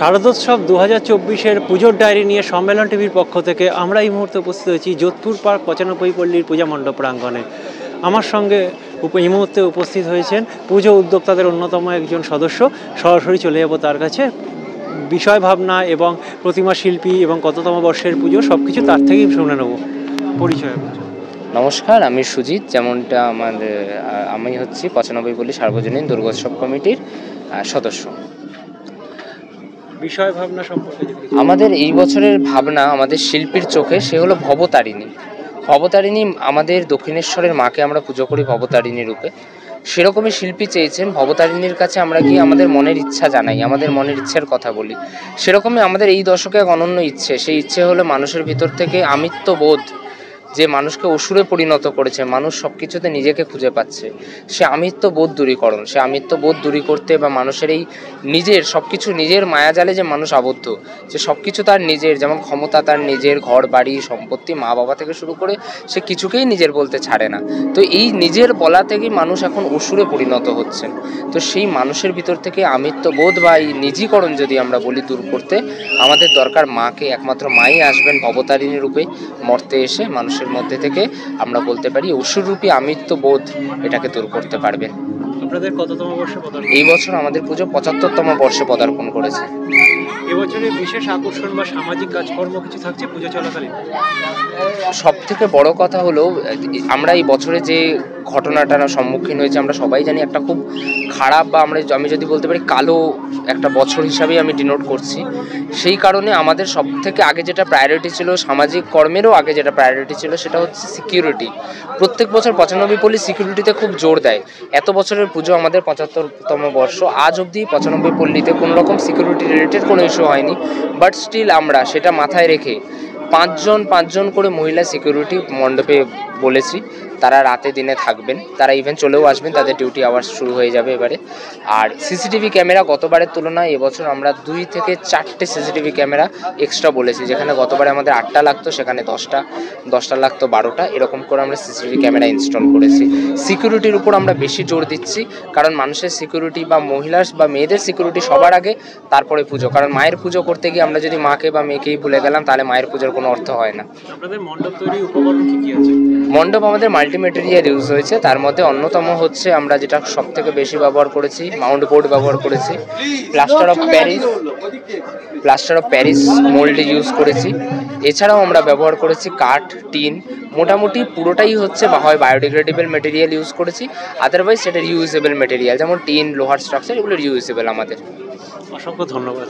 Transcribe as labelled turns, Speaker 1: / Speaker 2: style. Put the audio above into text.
Speaker 1: শারদোৎসব 2024-এর পুজোর ডায়েরি নিয়ে সম্মেলন টিভির পক্ষ থেকে আমরা এই মুহূর্তে উপস্থিত হয়েছি যোধপুর পার্ক 95 পল্লীর পূজা মণ্ডপ প্রাঙ্গণে। আমার সঙ্গে এই মুহূর্তে উপস্থিত হয়েছেন পুজো উদ্যোক্তাদের অন্যতম একজন সদস্য। সরাসরি চলে যাব তার কাছে। বিষয় ভাবনা এবং প্রতিমা শিল্পী এবং কততম বর্ষের পুজো সব কিছু তার থেকেই শুনে নেব। পরিচয়।
Speaker 2: নমস্কার, আমি সুজিত। যেমনটা আমি হচ্ছি 95 পল্লী সার্বজনীন দুর্গোৎসব কমিটির সদস্য।
Speaker 1: বিষয় ভাবনা সম্পর্কে
Speaker 2: আমাদের এই বছরের ভাবনা আমাদের শিল্পীর চোখে সে হলো ভবতারিণী। ভবতারিণী আমাদের দক্ষিণেশ্বরের মাকে আমরা পুজো করি ভবতারিণী রূপে। সেরকমই শিল্পী চেয়েছেন ভবতারিণীর কাছে আমরা গিয়ে আমাদের মনের ইচ্ছা জানাই, আমাদের মনের ইচ্ছের কথা বলি। সেরকমই আমাদের এই দশকে এক অনন্য ইচ্ছে, সেই ইচ্ছে হলো মানুষের ভিতর থেকে আমিত্ববোধ, যে মানুষকে অসুরে পরিণত করেছে, মানুষ সব কিছুতে নিজেকে খুঁজে পাচ্ছে, সে আমিত্ববোধ দূরীকরণ। সে আমিত্ববোধ দূরী করতে বা মানুষের এই নিজের সব কিছু নিজের মায়াজালে যে মানুষ আবদ্ধ, যে সব কিছু তার নিজের, যেমন ক্ষমতা তার নিজের, ঘর বাড়ি সম্পত্তি মা বাবা থেকে শুরু করে সে কিছুকেই নিজের বলতে ছাড়ে না। তো এই নিজের বলা থেকেই মানুষ এখন অসুরে পরিণত হচ্ছেন। তো সেই মানুষের ভিতর থেকে আমিত্ববোধ বা এই নিজীকরণ যদি আমরা বলি দূর করতে আমাদের দরকার মাকে। একমাত্র মাই আসবেন ভবতারিণী রূপে মর্তে এসে মানুষের মধ্যে থেকে আমরা বলতে পারি অসুররূপী আমিত্ববোধ এটাকে দূর করতে পারবেন।
Speaker 1: আপনাদের কততম বর্ষে পদার্পণ?
Speaker 2: এই বছর আমাদের পুজো 75তম বর্ষে পদার্পণ করেছে।
Speaker 1: এবছরে বিশেষ আকর্ষণ বা সামাজিক কাজকর্ম কিছু থাকছে পুজো চলাকালীন?
Speaker 2: সব থেকে বড় কথা হলো আমরা এই বছরে যে ঘটনাটার সম্মুখীন হয়েছে আমরা সবাই জানি, একটা খুব খারাপ বা আমি যদি বলতে পারি কালো একটা বছর হিসাবেই আমি ডিনোট করছি। সেই কারণে আমাদের সব থেকে আগে যেটা প্রায়োরিটি ছিল, সামাজিক কর্মেরও আগে যেটা প্রায়োরিটি ছিল, সেটা হচ্ছে সিকিউরিটি। প্রত্যেক বছর 95 পল্লী সিকিউরিটিতে খুব জোর দেয়। এত বছরের পুজো আমাদের 75তম বর্ষ, আজ অবধি 95 পল্লীতে কোনো রকম সিকিউরিটি রিলেটেড কোনো ইস্যু হয়নি। বাট স্টিল আমরা সেটা মাথায় রেখে পাঁচজন করে মহিলা সিকিউরিটি মণ্ডপে বলেছি। তারা রাতে দিনে থাকবেন, তারা ইভেন চলেও আসবেন, তাদের ডিউটি আওয়ার্স শুরু হয়ে যাবে এবারে। আর সিসিটিভি ক্যামেরা গতবারের তুলনায় এবছর আমরা 2 থেকে 4টে সিসিটিভি ক্যামেরা এক্সট্রা বলেছি। যেখানে গতবারে আমাদের 8টা লাগতো সেখানে 10টা লাগতো 12টা, এরকম করে আমরা সিসিটিভি ক্যামেরা ইনস্টল করেছি। সিকিউরিটির উপর আমরা বেশি জোর দিচ্ছি, কারণ মানুষের সিকিউরিটি বা মহিলার বা মেয়েদের সিকিউরিটি সবার আগে, তারপরে পুজো। কারণ মায়ের পুজো করতে গিয়ে আমরা যদি মাকে বা মেয়েকেই ভুলে গেলাম তাহলে মায়ের পুজোর কোনো অর্থ হয় না।
Speaker 1: আপনাদের মণ্ডপ তৈরির উপকরণ কি আছে?
Speaker 2: মণ্ডপ আমাদের মাল্টিমেটেরিয়াল ইউজ হয়েছে। তার মধ্যে অন্যতম হচ্ছে আমরা যেটা সব থেকে বেশি ব্যবহার করেছি, মাউন্ট বোর্ড ব্যবহার করেছি, plaster of Paris mould use করেছি। এছাড়াও আমরা ব্যবহার করেছি কাঠ, টিন, মোটামুটি পুরোটাই হচ্ছে হয় বায়োডিগ্রেডেবল মেটেরিয়াল ইউজ করেছি, আদারওয়াইজ সেটা রিউজেবল মেটেরিয়াল, যেমন টিন, লোহার স্ট্রাকচার, এগুলো রিউজেবল আমাদের।
Speaker 1: অসংখ্য ধন্যবাদ।